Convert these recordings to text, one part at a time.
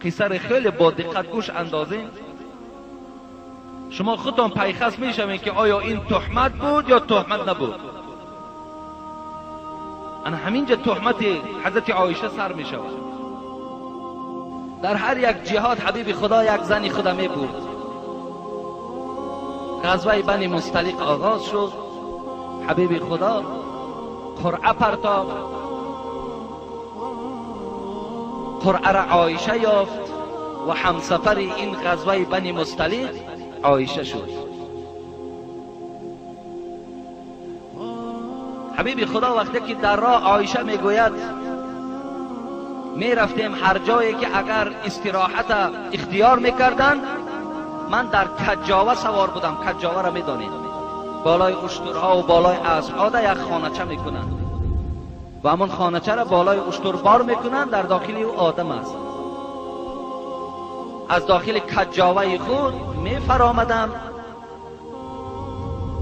قصه را خیلی با دقت گوش اندازین، شما خودتان پیخست میشوین که آیا این تهمت بود یا تهمت نبود. انا همینجا تهمت حضرت عایشه سر میشود. در هر یک جهاد حبیب خدا یک زنی خدا می برد. غزوه بنی مصطلق آغاز شد، حبیب خدا قرعه پرتاب، قرعه را عایشه یافت و همسفر این غزوه بنی مصطلق عایشه شد. حبیب خدا وقتی که در راه عایشه میگوید می رفتیم هر جایی که اگر استراحت اختیار میکردن، من در کجاوه سوار بودم. کجاوه را میدانید، بالای اشترها و بالای اسبها در یک خانچه میکنند و همون خانچه را بالای اشتر بار میکنند، در داخل او آدم است. از داخل کجاوه خود میفرامدم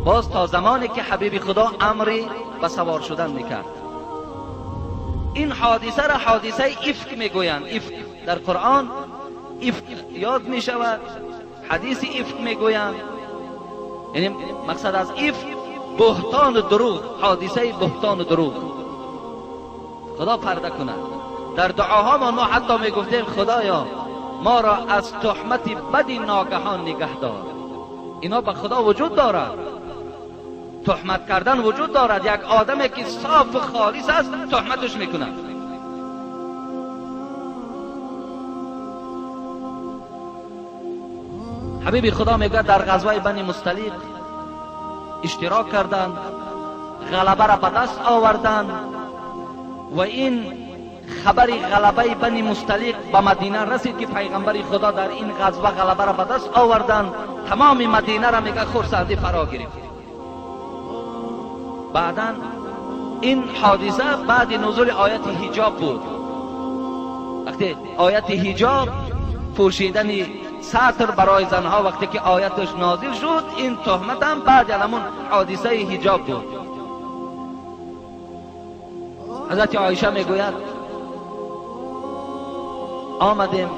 باز تا زمانی که حبیب خدا امری به سوار شدن میکرد. این حادثه را حادثه افک میگویند. افک در قرآن افک یاد میشود، حدیث افک میگویند. یعنی مقصد از افک بهتان و دروغ، حادثه بهتان و دروغ. خدا پرده کند. در دعاها ما حتی میگفتیم خدایا ما را از تهمت بدی ناگهان نگه دار. اینا به خدا وجود دارد، تهمت کردن وجود دارد. یک آدمی که صاف و خالص است تهمتش میکنند. حبیب خدا میگه در غزوه بنی مصطلق اشتراک کردند، غلبه را به دست آوردند و این خبر غلبه بنی مصطلق به مدینه رسید که پیغمبر خدا در این غزوه غلبه را به دست آوردند. تمام مدینه را میگه خرسندی فرا گرفت. بعدا این حادثه بعد نزول آیت حجاب بود. وقتی آیت حجاب پوشیدن ساتر برای زنها وقتی که آیتش نازل شد، این تهمت هم بعد همون حادثه حجاب بود. حضرت عایشه میگوید آمدیم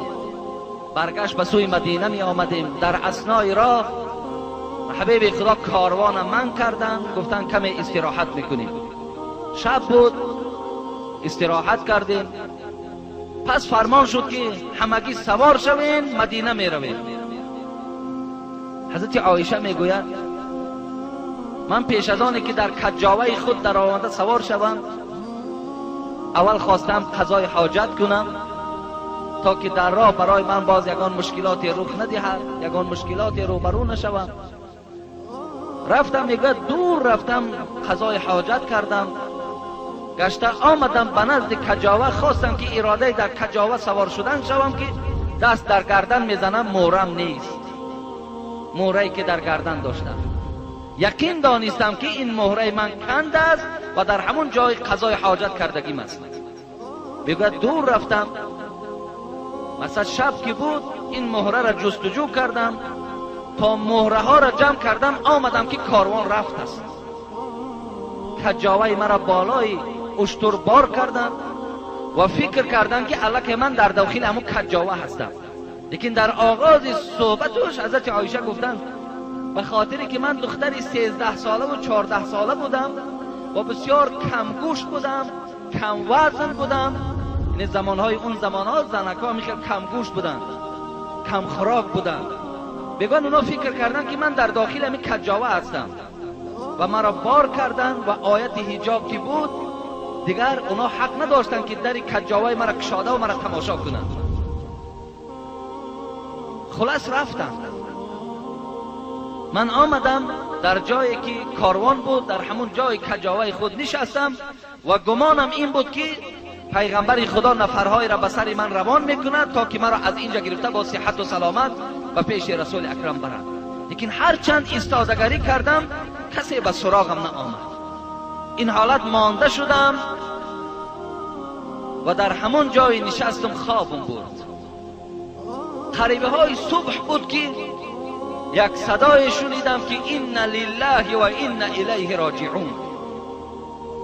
برگشت به سوی مدینه می آمدیم، در اثنای راه حبیب خدا کاروان من کردن، گفتن کمی استراحت میکنیم. شب بود، استراحت کردیم. پس فرمان شد که همگی سوار شویم، مدینه می رویم. حضرت عایشه میگوید من پیش از آنی که در کجاوه خود در آمده سوار شوم، اول خواستم قضای حاجت کنم تا که در راه برای من باز یگان مشکلاتی رخ ندهد، یگان مشکلاتی روبرو نشوم. رفتم، میگه دور رفتم قضای حاجت کردم، گشته آمدم به نزد کجاوه، خواستم که اراده در کجاوه سوار شدن شوم که دست در گردن میزنم، مهرم نیست. مهره‌ای که در گردن داشتم یقین دانستم که این مهره من کند است و در همون جای قضای حاجت کردگیم است. میگه دور رفتم، مثلا شب که بود این مهره را جستجو کردم تا مهره ها را جمع کردم، آمدم که کاروان رفت است. کجاوه مرا بالای اشتر بار کردن و فکر کردن که الک من در داخل همون کجاوه هستم. لیکن در آغاز صحبتش حضرت عایشه گفتن به خاطری که من دختری 13 ساله و 14 ساله بودم و بسیار کم گوشت بودم، کم وزن بودم. این زمانهای اون زمانها زنکا میخواد کم گوشت بودن، کم خوراک بودن. بگن اونا فکر کردن که من در داخل همین کجاوه هستم و مرا بار کردن و آیت حجاب که بود دیگر اونا حق نداشتن که در کجاوه مرا کشاده و مرا تماشا کنن. خلاص رفتم. من آمدم در جایی که کاروان بود، در همون جای کجاوه خود نشستم و گمانم این بود که پیغمبر خدا نفرهای را به سر من روان میکند تا که مرا از اینجا گرفته با صحت و سلامت و پیش رسول اکرم برند. لیکن هر چند استازگری کردم کسی به سراغم نآمد. این حالت مانده شدم و در همون جای نشستم، خوابم برد. قریبه های صبح بود که یک صدای شنیدم که این لله و این الیه راجعون.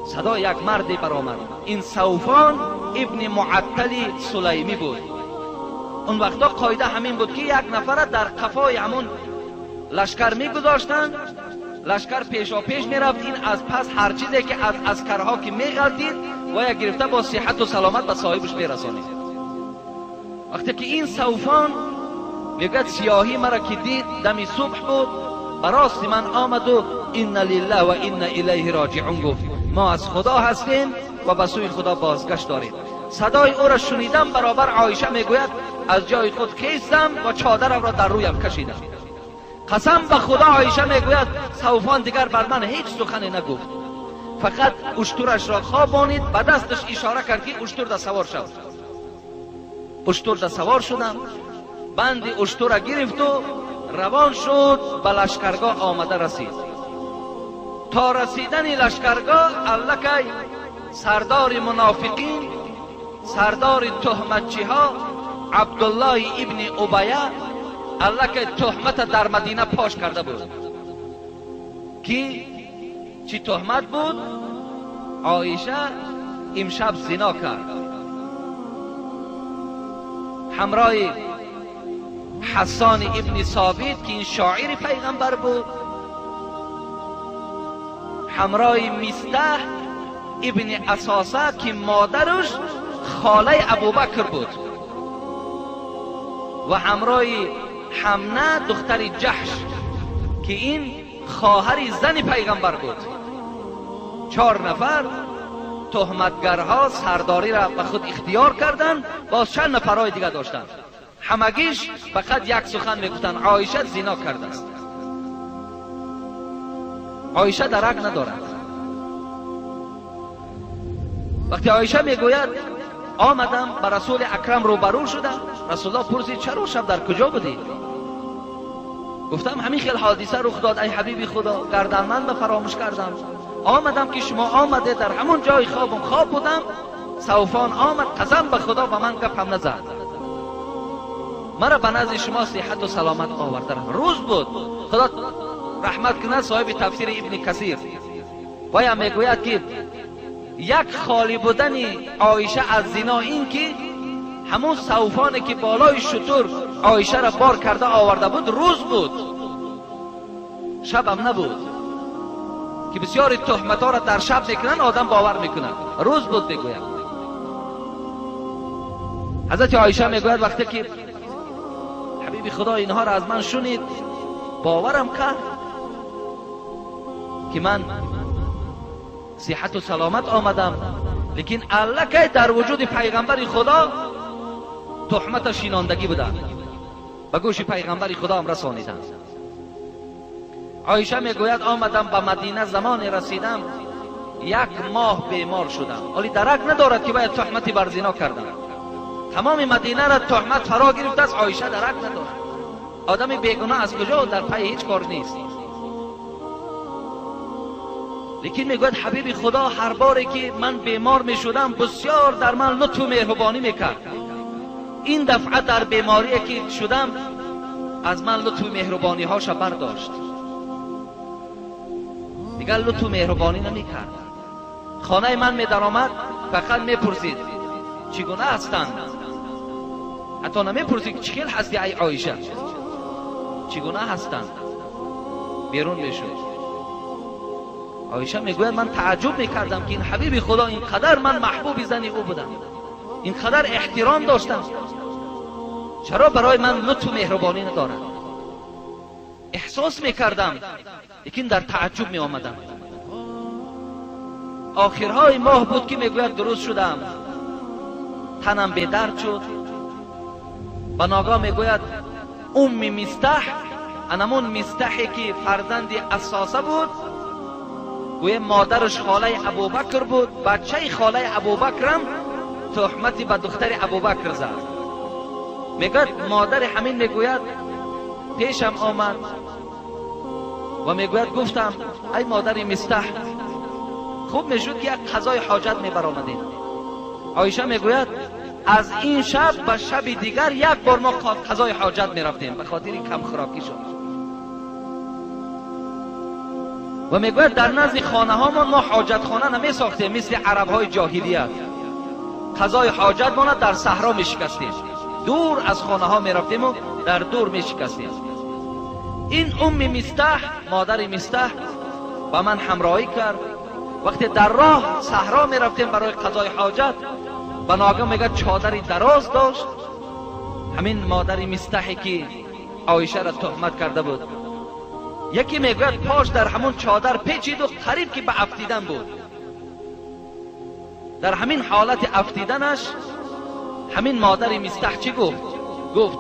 صدا یک مردی برآمد. این صوفان ابن معطل سلیمی بود. اون وقتا قاعده همین بود که یک نفر در قفای همون لشکر میگذاشتن، لشکر پیشا پیش میرفت، این از پس هر چیزی که از عسکرها که میغلطید و یک گرفته با صحت و سلامت به صاحبش میرسانید. وقتی که این سوفان میگه سیاهی مرا که دید دم صبح بود، براست من آمد و ان لله و ان الیه راجعون گفت ما از خدا هستیم و به سوی خدا بازگشت داریم. صدای او را شنیدم، برابر عایشه میگوید از جای خود خیستم و چادرم را در رویم کشیدم. قسم به خدا عایشه میگوید سوفان دیگر بر من هیچ سخنی نگفت، فقط اشترش را خوابانید، به دستش اشاره کرد که اشتر در سوار شد. اشتر در سوار شدم، بند اشتر را گرفت و روان شد، به لشکرگاه آمده رسید. تا رسیدن لشکرگاه الکی سردار منافقین، سردار تهمتچی ها عبدالله ابن ابیه الکی تهمت در مدینه پاش کرده بود. کی چی تهمت بود؟ عایشه امشب زنا کرد، همراه حسان ابن ثابت که این شاعر پیغمبر بود، همراه مستح ابن اساسه که مادرش خاله ابوبکر بود و همراه حمنه دختر جحش که این خواهر زن پیغمبر بود. 4 نفر تهمتگرها سرداری را به خود اختیار کردند، باز چند نفرهای دیگه داشتند. همگیش فقط یک سخن میگفتند عایشه زنا کرده است. عایشه درک ندارد. وقتی عایشه میگوید آمدم به رسول اکرم روبرو شدم، رسول الله پرسید چرا شب در کجا بودی؟ گفتم همین خیلی حادثه رخ داد ای حبیبی خدا، گردنبند فراموش کردم، آمدم که شما آمده در همون جای خواب بودم، سوفان آمد، قسم به خدا به من گپ هم نزد، مرا به نزد شما صحت و سلامت آورده. روز بود، خدا رحمت کنه صاحب تفسیر ابن کثیر و میگوید که یک خالی بودن عایشه از زنا این که همون سوفانی که بالای شتر عایشه را بار کرده آورده بود روز بود، شب هم نبود که بسیاری تهمت ها را در شب میکنن آدم باور میکنن، روز بود. بگوید حضرت عایشه میگوید وقتی که حبیب خدا اینها را از من شنید باورم کرد که من صحت و سلامت آمدم، لیکن الکی در وجود پیغمبر خدا تهمت شیناندگی بودن، به گوش پیغمبر خدا هم رسانیدن. عایشه میگوید آمدم به مدینه، زمان رسیدم 1 ماه بیمار شدم، ولی درک ندارد که باید تهمتی بر زنا کردم. تمام مدینه را تهمت فرا گرفته است، عایشه درک ندارد. آدم بیگناه از کجا در پی هیچ کار نیست. لیکن میگوید حبیب خدا هر باری که من بیمار میشدم بسیار در من لطف و مهربانی میکرد. این دفعه در بیماری که شدم از من لطف و مهربانی هاش برداشت، دیگر لطف و مهربانی نمیکرد. خانه من می در آمد فقط میپرسید چگونه هستند، حتی نمیپرسید چگونه هستی ای عایشه، چگونه هستند. بیرون میشد. عایشه میگوید من تعجب میکردم که این حبیب خدا اینقدر من محبوب زن او بودم، اینقدر احترام داشتم، چرا برای من لطف و مهربانی ندارد؟ احساس میکردم لیکن در تعجب می آمدم. آخرهای ماه بود که میگوید درست شدم، تنم به درد شد. و ناگاه میگوید مستح، انمون مستحی که فرزند اساسه بود، گویا مادرش خاله ابوبکر بود، بچه خاله ابوبکرم تهمتی به دختر ابوبکر زد. میگوید مادر همین میگوید پیشم آمد و میگوید گفتم ای مادر مستح، خوب میشد که یک قضای حاجت میبرآمدید. عایشه میگوید از این شب به شب دیگر 1 بار ما قضای حاجت میرفتیم به خاطر کم خوراکی شد. و میگوید در نزد خانه هامان ما حاجت خانه نمی ساختیم مثل عرب های جاهلیت، قضای حاجت ما در صحرا میشکستیم. دور از خانه ها می رفتیم و در دور می شکستیم. این مستح، مادر مستح با من همراهی کرد. وقتی در راه صحرا می رفتیم برای قضای حاجت، به ناگه میگه چادری دراز داشت. همین مادر مستحی که عایشه را تهمت کرده بود، یکی میگه پاش در همون چادر پیچید و قریب که به افتیدن بود. در همین حالت افتیدنش همین مادر مستح چی گفت؟ گفت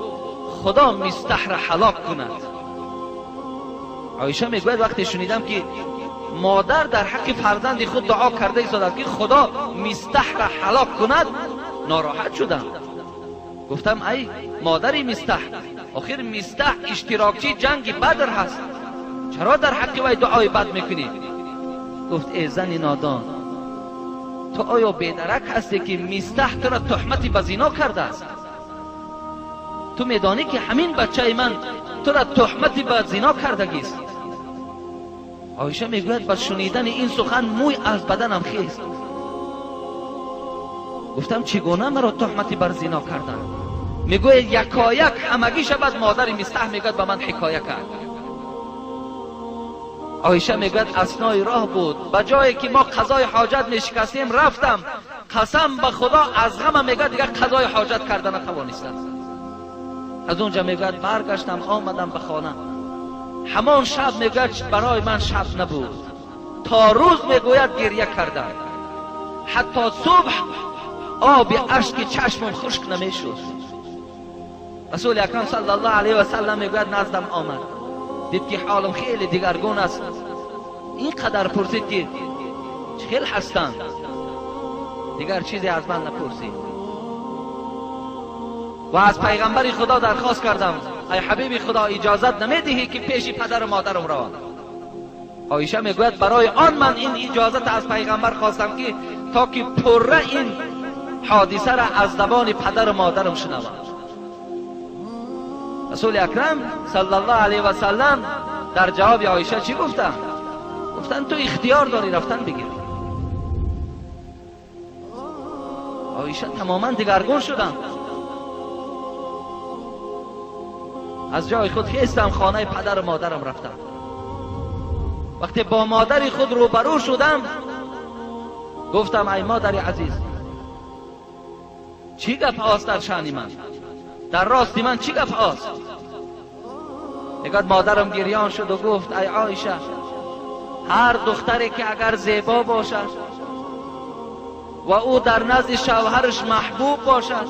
خدا مستح را هلاک کند. عایشه میگوید وقتی شنیدم که مادر در حق فرزند خود دعا کرده ایستاد که خدا مستح را هلاک کند، ناراحت شدم. گفتم ای مادر مستح، آخر مستح اشتراکچی جنگ بدر هست، چرا در حق وی دعای بد میکنی؟ گفت ای زن نادان، تو آیا بیدرک هستی که مستح تو را تهمتی به زنا کرده است؟ تو میدانی که همین بچه من تو را تهمتی به زنا کردگی است. عایشه میگوید با شنیدن این سخن موی از بدنم خیست. گفتم چگونه مرا تهمتی بر زنا کردن؟ میگوید یکایک همگی شود. مادر مستح میگوید به من حکایه کرد. عایشه میگوید اثنای راه بود، به جایی که ما قضای حاجت میشکستیم رفتم، قسم به خدا از غم میگوید دیگه قضای حاجت کردن نتوانستم. از اونجا میگوید برگشتم آمدم به خانه. همان شب میگوید برای من شب نبود، تا روز میگوید گریه کردم، حتی صبح آب اشک چشمم خشک نمیشد. رسول اکرم صلی الله علیه و سلم میگوید نزدم آمد، دید که حالم خیلی دیگرگون است. اینقدر پرسید که چخیل هستند، دیگر چیزی از من نپرسید. و از پیغمبر خدا درخواست کردم ای حبیب خدا اجازت نمیدهی که پیش پدر و مادرم روم. عایشه میگوید برای آن من این اجازت از پیغمبر خواستم که تا که پره این حادثه را از زبان پدر و مادرم شنوم. رسول اکرم صلی الله علیه و سلم در جواب عایشه چی گفتن؟ گفتن تو اختیار داری رفتن بگیری. عایشه تماما دگرگون شدن. از جای خود خیستم، خانه پدر و مادرم رفتم. وقتی با مادر خود روبرو شدم گفتم ای مادر عزیز، چی گپ است در شأن من؟ در راست من چی گپ است؟ مادرم گریان شد و گفت ای عایشه، هر دختری که اگر زیبا باشد و او در نزد شوهرش محبوب باشد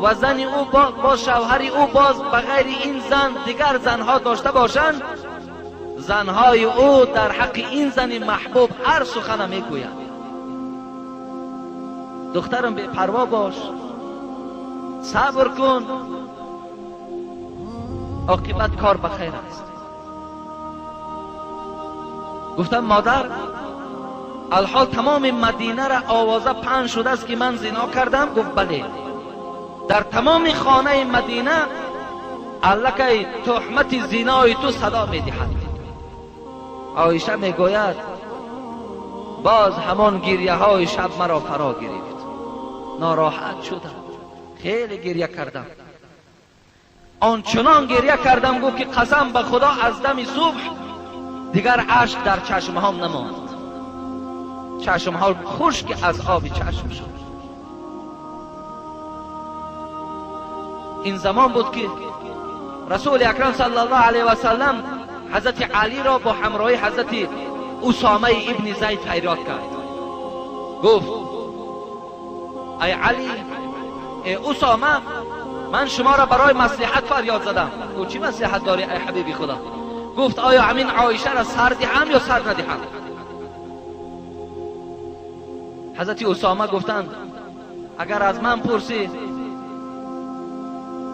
و زن او با شوهری او باز بغیر این زن دیگر زنها داشته باشند، زنهای او در حق این زن محبوب هر سخن میگویند. دخترم بی پروا باش، صبر کن، عاقبت کار بخیر است. گفتم مادر، الحال تمام مدینه را آوازه پهن شده است که من زنا کردم؟ گفت بله. در تمام خانه مدینه الکی تهمت زنای تو صدا میدهد. عایشه میگوید باز همان گریه های شب مرا فرا گرفت، ناراحت شدم، خیلی گریه کردم، آنچنان گریه کردم گفت که قسم به خدا از دم صبح دیگر اشک در چشمهام نماند، چشمها خشک از آب چشم شد. این زمان بود که رسول اکرم صلی الله علیه و سلم حضرت علی را با همراهی حضرت اسامه ابن زید فریاد کرد. گفت ای علی، ای اسامه، من شما را برای مصلحت فریاد زدم. گفت چی مصلحت داری ای حبیبی خدا؟ گفت آیا همین عایشه را سر دهم یا سر ندهم؟ حضرت اسامه گفتند اگر از من پرسی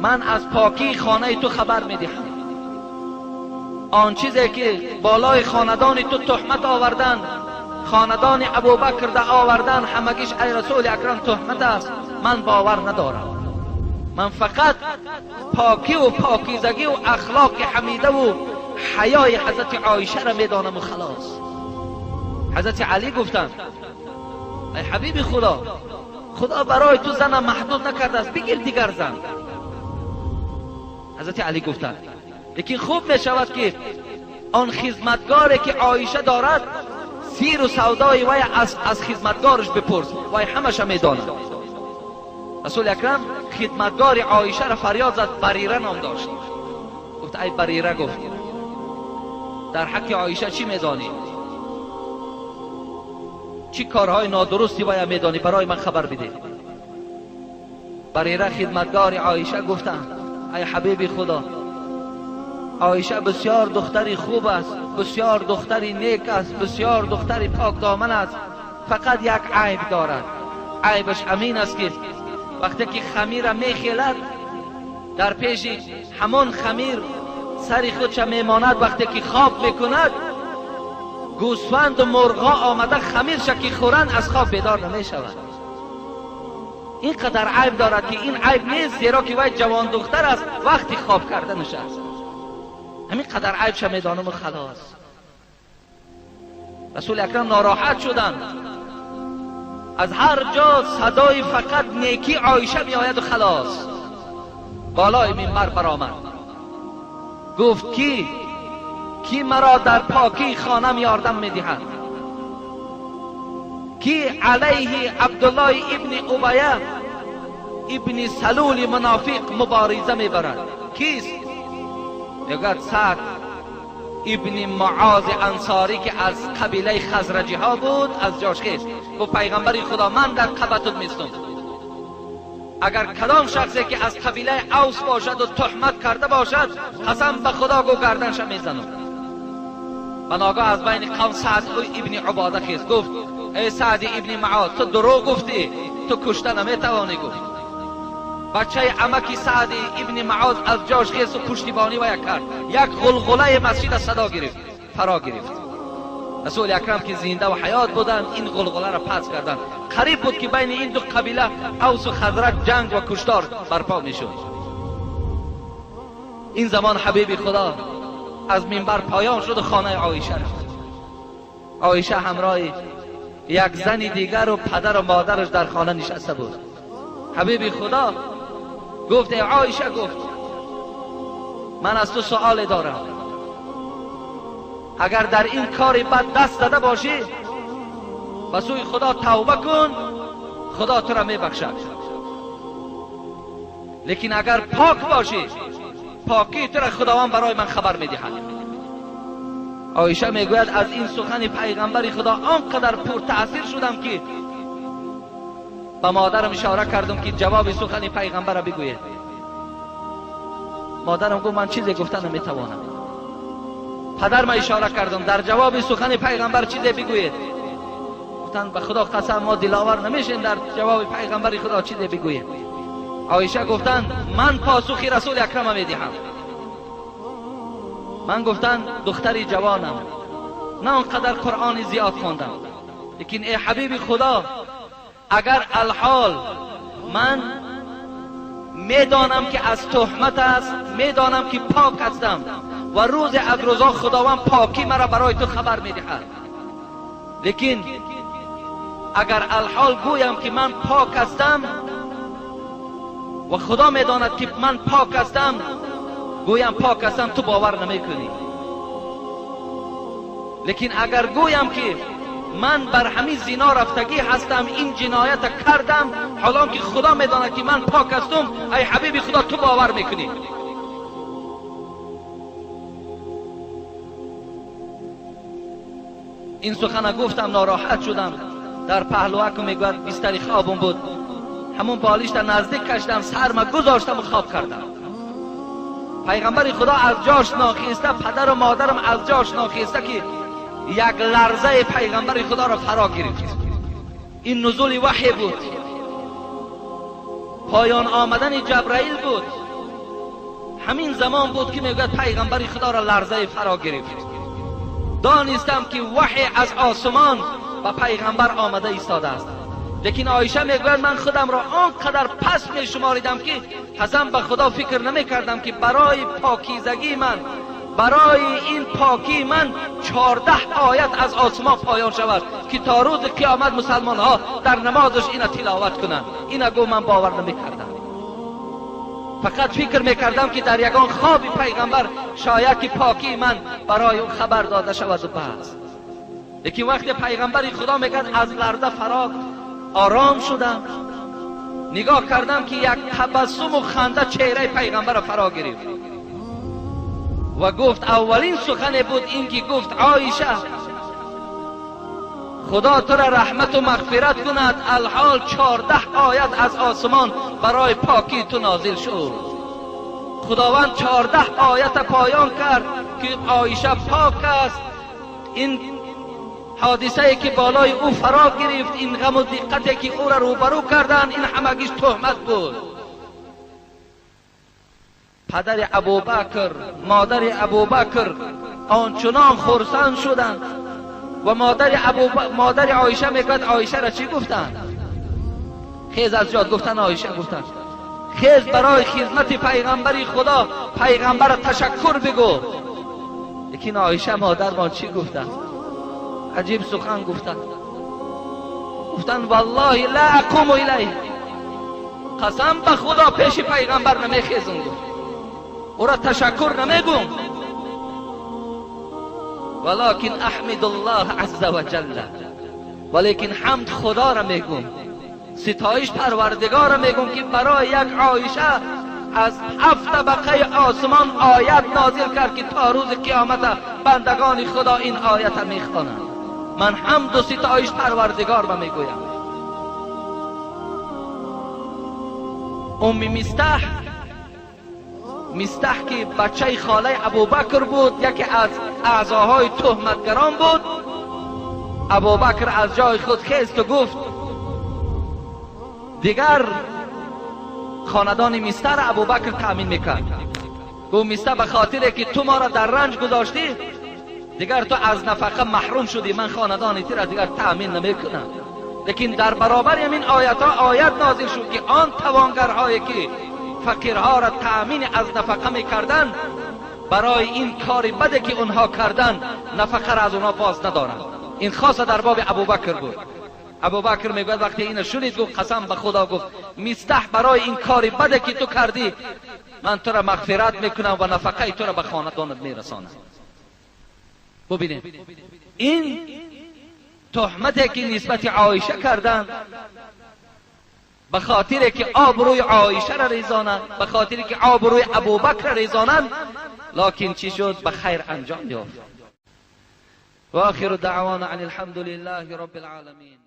من از پاکی خانه تو خبر میدهم. آن چیزی که بالای خاندان تو تهمت آوردن، خاندان ابوبکر ده آوردن، همگیش ای رسول اکرم تهمت است، من باور ندارم. من فقط پاکی و پاکیزگی و اخلاق حمیده و حیای حضرت عایشه را میدانم و خلاص. حضرت علی گفتند ای حبیب خدا، خدا برای تو زن محدود نکرده است، بگیر دیگر زن. حضرت علی گفتند لیکن خوب می شود که آن خدمتگاری که عایشه دارد سیر و سودای وی از خدمتگارش بپرس، وی همش می داند. رسول اکرم خدمتگار عایشه را فریاد زد، بریره نام داشت. گفت ای بریره، گفت در حق عایشه چی میدانی؟ چی کارهای نادرستی وی میدانی؟ برای من خبر بده. بریره خدمتگار عایشه گفتند ای حبیب خدا، عایشه بسیار دختری خوب است، بسیار دختری نیک است، بسیار دختری پاک دامن است، فقط یک عیب دارد. عیبش امین است که وقتی که خمیر میخیلد در پیش همان خمیر سری خودش میماند، وقتی که خواب میکند گوسفند و مرغا آمده خمیرش که خورند از خواب بیدار نمیشود. اینقدر عیب دارد که این عیب نیست، زیرا که وی جوان دختر است، وقتی خواب کرده نشست. همین قدر عیبش میدانم و خلاص. رسول اکرم ناراحت شدند، از هر جا صدای فقط نیکی عایشه می آید و خلاص. بالای منبر برآمد، گفت کی مرا در پاکی خانم یاردم می دهد؟ کی علیه عبدالله ابن ابیه ابن سلول منافق مبارزه می برد؟ کیست؟ میگوید سعد ابن معاذ انصاری که از قبیله خزرجی ها بود، از جاش خیست. گفت پیغمبر خدا من در قبطت میستم، اگر کدام شخصی که از قبیله اوس باشد و تهمت کرده باشد قسم به خدا گو گردنش میزنم. و ناگاه از بین قوم سعد ابن عباده خیست، گفت ای سعد ابن معاذ، تو دروغ گفتی، تو کشته نمیتوانی. گفت بچه عمکی سعد ابن معاذ از جاش خیست و پشتیبانی و کرد. یک غلغله مسجد صدا گرفت، فرا گرفت. رسول اکرم که زنده و حیات بودند این غلغله را پس کردند. قریب بود که بین این دو قبیله اوس و خزرج جنگ و کشتار برپا میشد. این زمان حبیب خدا از منبر پایان شد و خانه عایشه رفت. عایشه همراه یک زن دیگر و پدر و مادرش در خانه نشسته بود. حبیب خدا گفت ای عایشه، گفت من از تو سؤال دارم، اگر در این کار بد دست داده باشی به سوی خدا توبه کن، خدا تو را میبخشد. لیکن اگر پاک باشی پاکی تو را خداوند برای من خبر میدهد. عایشه میگوید از این سخن پیغمبر خدا آنقدر پر تأثیر شدم که به مادرم اشاره کردم که جواب سخن پیغمبر را بگوید. مادرم گفت من چیزی گفتن نمیتوانم. پدرم اشاره کردم در جواب سخن پیغمبر چیزی بگوید. گفتن به خدا قسم ما دلاور نمیشیم در جواب پیغمبر خدا چیزی بگوید. عایشه گفتن من پاسخی رسول اکرم میدهم. من گفتن دختری جوانم، نه اونقدر قرآن زیاد خوندم، لیکن ای حبیب خدا اگر الحال من میدانم که از تهمت است، میدانم که پاک هستم و روز از روزا خداوند پاکی مرا برای تو خبر میدهد، لیکن اگر الحال گویم که من پاک هستم و خدا میداند که من پاک هستم، گویم پاک هستم، تو باور نمیکنی. لیکن اگر گویم که من بر همین زنا رفتگی هستم، این جنایت کردم، حالا که خدا میداند که من پاک هستم، ای حبیب خدا تو باور میکنی. این سخن گفتم ناراحت شدم. در پهلوک میگوید بستر خوابم بود، همون بالش در نزدیک کشیدم، سرم گذاشتم و خواب کردم. پیغمبر خدا از جاش ناخیسته، پدر و مادرم از جاش ناخیسته که یک لرزه پیغمبر خدا را فرا گرفت. این نزول وحی بود، پایان آمدن جبرائیل بود. همین زمان بود که میگوید پیغمبر خدا را لرزه فرا گرفت. دانستم که وحی از آسمان و پیغمبر آمده ایستاده است. لیکن عایشه میگوید من خودم را آنقدر پس می شماریدم که قسم به خدا فکر نمی کردم که برای پاکیزگی من برای این پاکی من 14 آیت از آسمان پایان شود که تا روز قیامت مسلمان ها در نمازش اینا تلاوت کنند. اینا گو من باور نمیکردم، فقط فکر میکردم که در یگان خواب پیغمبر شاید که پاکی من برای اون خبر داده شود و بس. لیکن وقتی پیغمبر خدا میگن از لرزه فراغ آرام شدم، نگاه کردم که یک تبسم و خنده چهره پیغمبر فرا گرفت و گفت اولین سخن بود این که گفت عایشه خدا تو را رحمت و مغفرت کند، الحال 14 آیت از آسمان برای پاکی تو نازل شد. خداوند 14 آیت پایان کرد که عایشه پاک است. این حادثه که بالای او فرا گرفت، این غم و دقتی که او را روبرو کردند، این همگیش تهمت بود. پدر ابوبکر، مادر ابوبکر آنچنان خرسند شدند و مادر عایشه میگد عایشه را چی گفتند؟ خیز از جاد گفتن عایشه گفتند خیز برای خدمت پیغمبر خدا پیغمبر را تشکر بگو. لیکن عایشه مادر ما چی گفتند؟ عجیب سخن گفتند. گفتند والله لا اقوم الیه، قسم به خدا پیش پیغمبر نمیخیزم، او را تشکر نمیگم، ولكن احمد الله عز وجل، ولیکن حمد خدا را میگم، ستایش پروردگار را میگم که برای یک عایشه از 7 طبقه آسمان آیت نازل کرد که تا روز قیامت بندگان خدا این آیت را میخوانند. من حمد و ستایش پروردگار را میگویم. مستح که بچه خاله ابوبکر بود، یکی از اعضاهای تهمتگران بود. ابوبکر از جای خود خیست و گفت دیگر خاندان مستح را ابوبکر تأمین میکرد. گفت مستح به خاطر که تو ما را در رنج گذاشتی دیگر تو از نفقه محروم شدی، من خاندانیتی را دیگر تأمین نمیکنم. لیکن در برابر همین آیت نازل شد که آن توانگرهایی که فقیرها را تأمین از نفقه میکردند برای این کار بده که اونها کردند نفقه را از اونها باز ندارند. این خاص در باب ابوبکر بود. ابوبکر میگوید وقتی این شنید گفت قسم به خدا، گفت مستح برای این کار بده که تو کردی من تو را مغفرت میکنم و نفقه تو را به خاندانت میرسانم. ببینید این تهمتی که نسبت عایشه کردند به خاطر که آبروی عایشه را ریزانند، به خاطر که آبروی ابوبکر را ریزانند، لکن چی شد؟ به خیر انجام یافت. و آخر دعوانا عن الحمد لله رب العالمین.